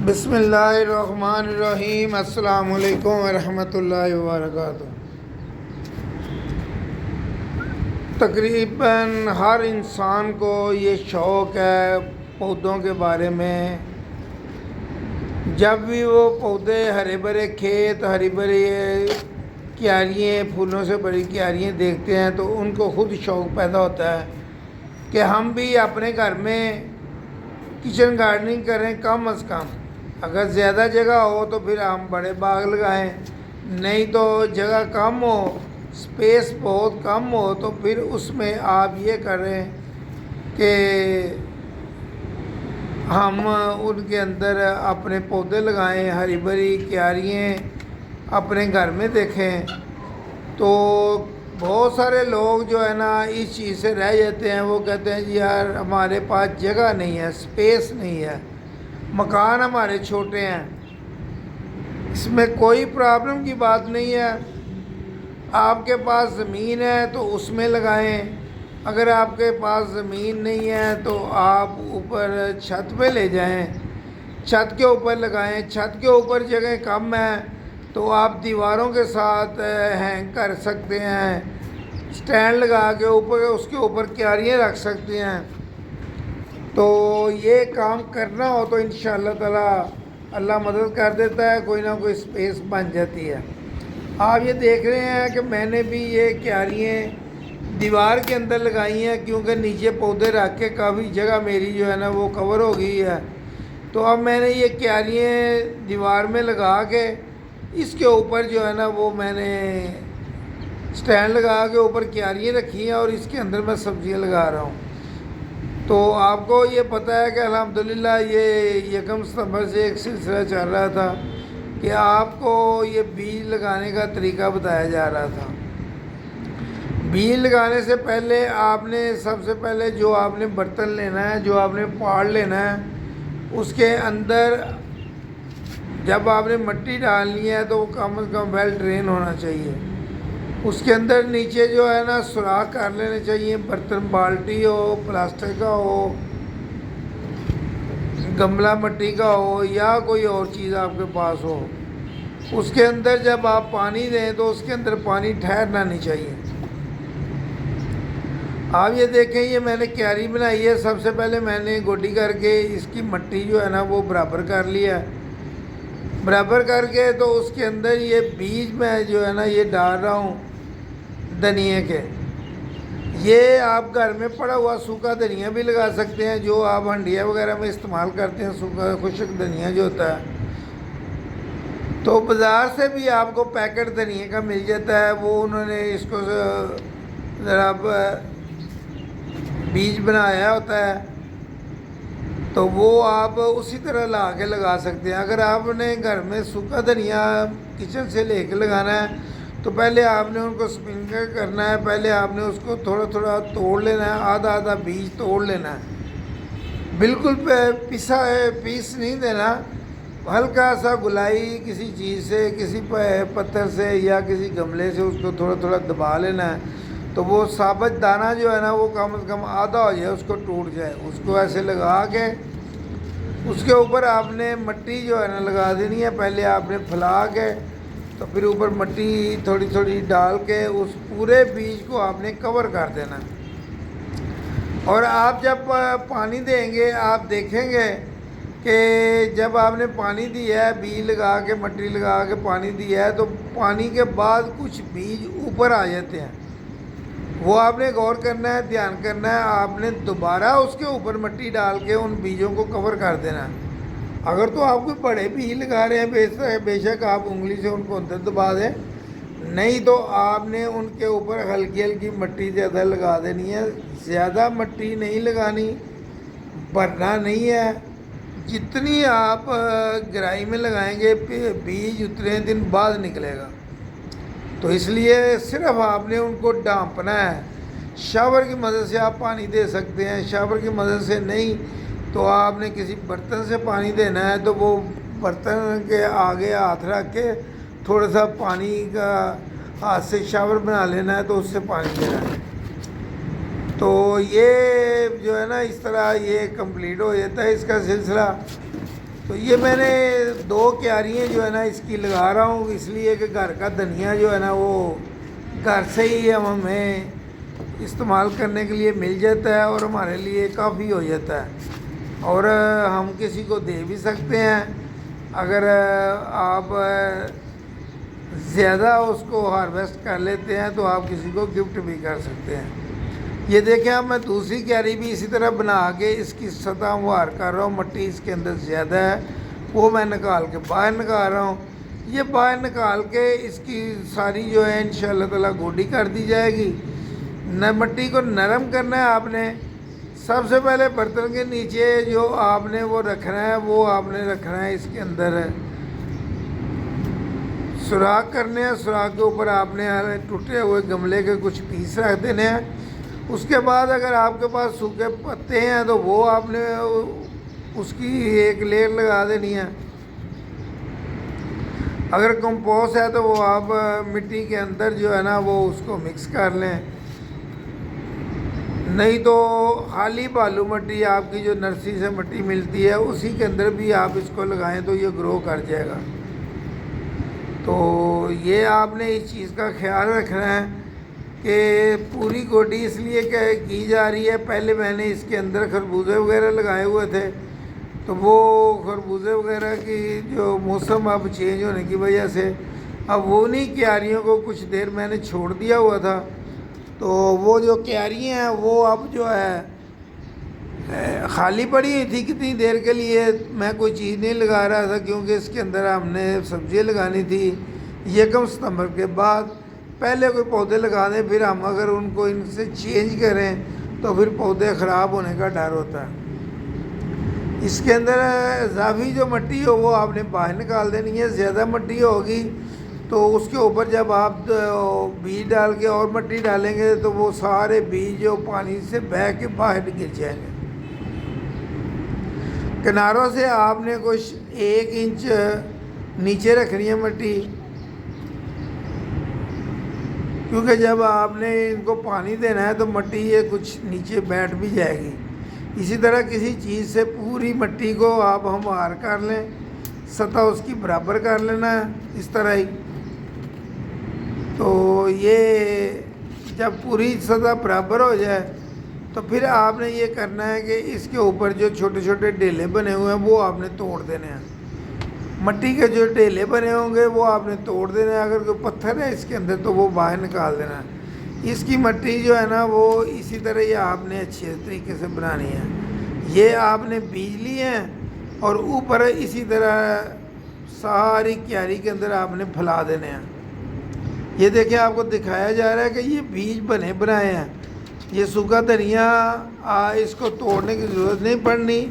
بسم اللہ الرحمن الرحیم۔ السلام علیکم ورحمۃ اللہ وبرکاتہ۔ تقریباً ہر انسان کو یہ شوق ہے پودوں کے بارے میں۔ جب بھی وہ پودے ہرے بھرے کھیت، ہری بھری کیاریاں، پھولوں سے بڑی کیاریاں دیکھتے ہیں تو ان کو خود شوق پیدا ہوتا ہے کہ ہم بھی اپنے گھر میں کچن گارڈننگ کریں۔ کم از کم اگر زیادہ جگہ ہو تو پھر ہم بڑے باغ لگائیں، نہیں تو جگہ کم ہو، سپیس بہت کم ہو تو پھر اس میں آپ یہ کریں کہ ہم ان کے اندر اپنے پودے لگائیں، ہری بھری کیاریاں اپنے گھر میں دیکھیں۔ تو بہت سارے لوگ جو ہے نا اس چیز سے رہ جاتے ہیں، وہ کہتے ہیں جی یار ہمارے پاس جگہ نہیں ہے، سپیس نہیں ہے، مکان ہمارے چھوٹے ہیں۔ اس میں کوئی پرابلم کی بات نہیں ہے۔ آپ کے پاس زمین ہے تو اس میں لگائیں، اگر آپ کے پاس زمین نہیں ہے تو آپ اوپر چھت پہ لے جائیں، چھت کے اوپر لگائیں۔ چھت کے اوپر جگہ کم ہے تو آپ دیواروں کے ساتھ ہینگ کر سکتے ہیں، سٹینڈ لگا کے اوپر اس کے اوپر کیاریاں رکھ سکتے ہیں۔ تو یہ کام کرنا ہو تو انشاءاللہ تعالی اللہ مدد کر دیتا ہے، کوئی نہ کوئی سپیس بن جاتی ہے۔ آپ یہ دیکھ رہے ہیں کہ میں نے بھی یہ کیاریاں دیوار کے اندر لگائی ہیں، کیونکہ نیچے پودے رکھ کے کافی جگہ میری جو ہے نا وہ کور ہو گئی ہے۔ تو اب میں نے یہ کیاریاں دیوار میں لگا کے اس کے اوپر جو ہے نا وہ میں نے سٹینڈ لگا کے اوپر کیاریاں رکھی ہیں اور اس کے اندر میں سبزیاں لگا رہا ہوں۔ تو آپ کو یہ پتہ ہے کہ الحمدللہ یہ 1 ستمبر سے ایک سلسلہ چل رہا تھا کہ آپ کو یہ بیج لگانے کا طریقہ بتایا جا رہا تھا۔ بیج لگانے سے پہلے آپ نے سب سے پہلے جو آپ نے برتن لینا ہے، جو آپ نے پاٹ لینا ہے، اس کے اندر جب آپ نے مٹی ڈالنی ہے تو وہ کم از کم ویل ڈرین ہونا چاہیے۔ اس کے اندر نیچے جو ہے نا سوراخ کر لینے چاہیے، برتن بالٹی ہو، پلاسٹک کا ہو، گملہ مٹی کا ہو یا کوئی اور چیز آپ کے پاس ہو۔ اس کے اندر جب آپ پانی دیں تو اس کے اندر پانی ٹھہرنا نہیں چاہیے۔ آپ یہ دیکھیں، یہ میں نے کیاری بنائی ہے۔ سب سے پہلے میں نے گوڈی کر کے اس کی مٹی جو ہے نا وہ برابر کر لیا، برابر کر کے تو اس کے اندر یہ بیج میں جو ہے نا یہ ڈال رہا ہوں دھنیا کے۔ یہ آپ گھر میں پڑا ہوا سوکھا دھنیا بھی لگا سکتے ہیں، جو آپ ہنڈیا وغیرہ میں استعمال کرتے ہیں، سوکھا خشک دھنیا جو ہوتا ہے۔ تو بازار سے بھی آپ کو پیکٹ دھنیا کا مل جاتا ہے، وہ انہوں نے اس کو ذرا بیج بنایا ہوتا ہے، تو وہ آپ اسی طرح لا کے لگا سکتے ہیں۔ اگر آپ نے گھر میں سوکھا دھنیا کچن سے لے کے لگانا ہے تو پہلے آپ نے ان کو سپرنکل کرنا ہے، پہلے آپ نے اس کو تھوڑا تھوڑا توڑ لینا ہے، آدھا آدھا بیج توڑ لینا ہے، بالکل پیس نہیں دینا، ہلکا سا گلائی کسی چیز سے، کسی پتھر سے یا کسی گملے سے اس کو تھوڑا تھوڑا دبا لینا ہے، تو وہ ثابت دانہ جو ہے نا وہ کم از کم آدھا ہو جائے، اس کو ٹوٹ جائے۔ اس کو ایسے لگا کے اس کے اوپر آپ نے مٹی جو ہے نا لگا دینی ہے، پہلے آپ نے پھیلا کے تو پھر اوپر مٹی تھوڑی تھوڑی ڈال کے اس پورے بیج کو آپ نے کور کر دینا۔ اور آپ جب پانی دیں گے آپ دیکھیں گے کہ جب آپ نے پانی دیا ہے، بیج لگا کے مٹی لگا کے پانی دیا ہے، تو پانی کے بعد کچھ بیج اوپر آ جاتے ہیں۔ وہ آپ نے غور کرنا ہے، دھیان کرنا ہے، آپ نے دوبارہ اس کے اوپر مٹی ڈال کے ان بیجوں کو کور کر دینا ہے۔ اگر تو آپ کوئی بڑے بیج لگا رہے ہیں بے شک آپ انگلی سے ان کو اندر دبا دیں، نہیں تو آپ نے ان کے اوپر ہلکی ہلکی مٹی زیادہ لگا دینی ہے۔ زیادہ مٹی نہیں لگانی، بھرنا نہیں ہے۔ جتنی آپ گہرائی میں لگائیں گے بیج اتنے دن بعد نکلے گا، تو اس لیے صرف آپ نے ان کو ڈھانپنا ہے۔ شاور کی مدد سے آپ پانی دے سکتے ہیں، شاور کی مدد سے نہیں تو آپ نے کسی برتن سے پانی دینا ہے تو وہ برتن کے آگے ہاتھ رکھ کے تھوڑا سا پانی کا ہاتھ سے شاور بنا لینا ہے تو اس سے پانی دینا ہے۔ تو یہ جو ہے نا اس طرح یہ کمپلیٹ ہو جاتا ہے اس کا سلسلہ۔ تو یہ میں نے 2 کیاریاں جو ہے نا اس کی لگا رہا ہوں، اس لیے کہ گھر کا دھنیا جو ہے نا وہ گھر سے ہی ہمیں استعمال کرنے کے لیے مل جاتا ہے اور ہمارے لیے کافی ہو جاتا ہے، اور ہم کسی کو دے بھی سکتے ہیں۔ اگر آپ زیادہ اس کو ہارویسٹ کر لیتے ہیں تو آپ کسی کو گفٹ بھی کر سکتے ہیں۔ یہ دیکھیں اب میں دوسری کیاری بھی اسی طرح بنا کے اس کی سطح ہموار کر رہا ہوں، مٹی اس کے اندر زیادہ ہے وہ میں نکال کے باہر نکال رہا ہوں۔ یہ باہر نکال کے اس کی ساری جو ہے انشاءاللہ تعالیٰ گوڈی کر دی جائے گی۔ مٹی کو نرم کرنا ہے آپ نے، سب سے پہلے برتن کے نیچے جو آپ نے وہ رکھنا ہے، وہ آپ نے رکھنا ہے اس کے اندر سوراخ کرنے ہیں، سوراخ کے اوپر آپ نے ٹوٹے ہوئے گملے کے کچھ پیس رکھ دینے ہیں۔ اس کے بعد اگر آپ کے پاس سوکھے پتے ہیں تو وہ آپ نے اس کی ایک لیئر لگا دینی ہے۔ اگر کمپوسٹ ہے تو وہ آپ مٹی کے اندر جو ہے نا وہ اس کو مکس کر لیں، نہیں تو خالی بالو مٹی آپ کی جو نرسری سے مٹی ملتی ہے اسی کے اندر بھی آپ اس کو لگائیں تو یہ گرو کر جائے گا۔ تو یہ آپ نے اس چیز کا خیال رکھنا ہے کہ پوری گوڈی اس لیے کی جا رہی ہے۔ پہلے میں نے اس کے اندر خربوزے وغیرہ لگائے ہوئے تھے، تو وہ خربوزے وغیرہ کی جو موسم اب چینج ہونے کی وجہ سے اب وہ نہیں کیاریوں کو کچھ دیر میں نے چھوڑ دیا ہوا تھا، تو وہ جو کیاریاں ہیں وہ اب جو ہے خالی پڑی ہوئی تھی کتنی دیر کے لیے، میں کوئی چیز نہیں لگا رہا تھا کیونکہ اس کے اندر ہم نے سبزیاں لگانی تھی۔ 1 ستمبر کے بعد پہلے کوئی پودے لگا دیں، پھر ہم اگر ان کو ان سے چینج کریں تو پھر پودے خراب ہونے کا ڈر ہوتا ہے۔ اس کے اندر اضافی جو مٹی ہو وہ آپ نے باہر نکال دینی ہے۔ زیادہ مٹی ہوگی تو اس کے اوپر جب آپ بیج ڈال کے اور مٹی ڈالیں گے تو وہ سارے بیج جو پانی سے بہہ کے باہر گر جائیں گے۔ کناروں سے آپ نے کچھ 1 انچ نیچے رکھنی ہے مٹی، کیونکہ جب آپ نے ان کو پانی دینا ہے تو مٹی یہ کچھ نیچے بیٹھ بھی جائے گی۔ اسی طرح کسی چیز سے پوری مٹی کو آپ ہموار کر لیں، سطح اس کی برابر کر لینا ہے اس طرح ہی۔ تو یہ جب پوری سطح برابر ہو جائے تو پھر آپ نے یہ کرنا ہے کہ اس کے اوپر جو چھوٹے چھوٹے ڈھیلے بنے ہوئے ہیں وہ آپ نے توڑ دینے ہیں۔ مٹی کے جو ڈھیلے بنے ہوں گے وہ آپ نے توڑ دینا ہے، اگر کوئی پتھر ہے اس کے اندر تو وہ باہر نکال دینا ہے۔ اس کی مٹی جو ہے نا وہ اسی طرح یہ آپ نے اچھے طریقے سے بنانی ہے۔ یہ آپ نے بیج لیے ہیں اور اوپر اسی طرح ساری کیاری کے اندر آپ نے پھیلا دینے ہیں۔ یہ دیکھیں آپ کو دکھایا جا رہا ہے کہ یہ بیج بنے بنائے ہیں۔ یہ سوکھا دھنیا اس کو توڑنے کی ضرورت نہیں پڑنی۔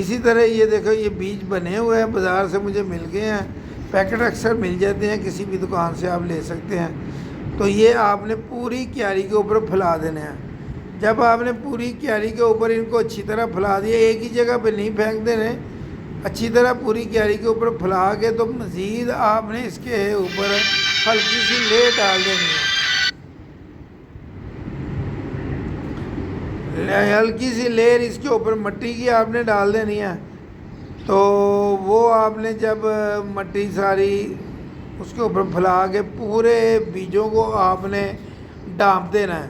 اسی طرح یہ دیکھو یہ بیج بنے ہوئے ہیں، بازار سے مجھے مل گئے ہیں، پیکٹ اکثر مل جاتے ہیں، کسی بھی دکان سے آپ لے سکتے ہیں۔ تو یہ آپ نے پوری کیاری کے اوپر پھیلا دینے ہیں۔ جب آپ نے پوری کیاری کے اوپر ان کو اچھی طرح پھیلا دیا، ایک ہی جگہ پہ نہیں پھینک دینے، اچھی طرح پوری کیاری کے اوپر پھیلا کے تو مزید آپ نے اس کے اوپر ہلکی سی لے ڈال دینی ہے۔ ہلکی سی لیئر اس کے اوپر مٹی کی آپ نے ڈال دینی ہے۔ تو وہ آپ نے جب مٹی ساری اس کے اوپر پھیلا کے پورے بیجوں کو آپ نے ڈانپ دینا ہے۔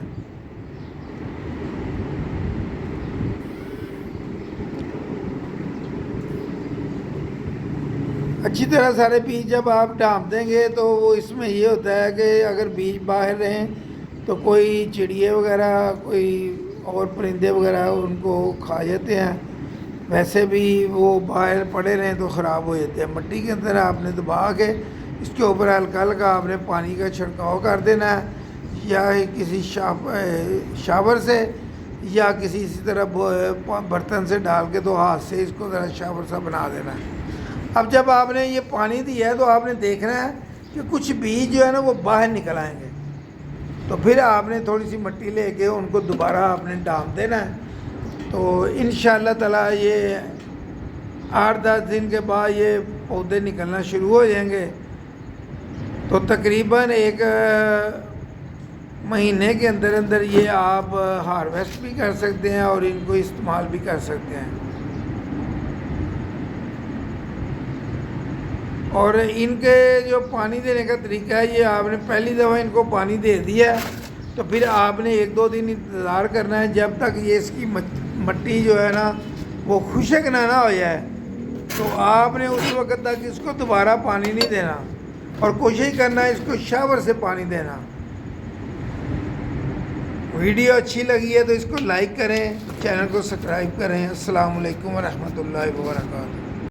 اچھی طرح سارے بیج جب آپ ڈانپ دیں گے تو وہ اس میں یہ ہوتا ہے کہ اگر بیج باہر رہیں تو کوئی چڑیے وغیرہ کوئی اور پرندے وغیرہ ان کو کھا جاتے ہیں، ویسے بھی وہ باہر پڑے رہیں تو خراب ہو جاتے ہیں۔ مٹی کے اندر آپ نے دبا کے اس کے اوپر ہلکا ہلکا آپ نے پانی کا چھڑکاؤ کر دینا ہے، یا کسی شاور سے یا کسی اسی طرح برتن سے ڈال کے تو ہاتھ سے اس کو ذرا شاور سا بنا دینا ہے۔ اب جب آپ نے یہ پانی دیا ہے تو آپ نے دیکھنا ہے کہ کچھ بیج جو ہے نا وہ باہر نکل آئیں گے، تو پھر آپ نے تھوڑی سی مٹی لے کے ان کو دوبارہ آپ نے ڈانپ دینا ہے۔ تو انشاءاللہ تعالیٰ یہ 8-10 دن کے بعد یہ پودے نکلنا شروع ہو جائیں گے، تو تقریباً 1 مہینے کے اندر اندر یہ آپ ہارویسٹ بھی کر سکتے ہیں اور ان کو استعمال بھی کر سکتے ہیں۔ اور ان کے جو پانی دینے کا طریقہ ہے، یہ آپ نے پہلی دفعہ ان کو پانی دے دیا ہے تو پھر آپ نے 1-2 دن انتظار کرنا ہے جب تک یہ اس کی مٹی جو ہے نا وہ خشک نہ ہو جائے، تو آپ نے اس وقت تک اس کو دوبارہ پانی نہیں دینا اور کوشش کرنا ہے اس کو شاور سے پانی دینا۔ ویڈیو اچھی لگی ہے تو اس کو لائک کریں، چینل کو سبسکرائب کریں۔ السلام علیکم ورحمۃ اللہ وبرکاتہ۔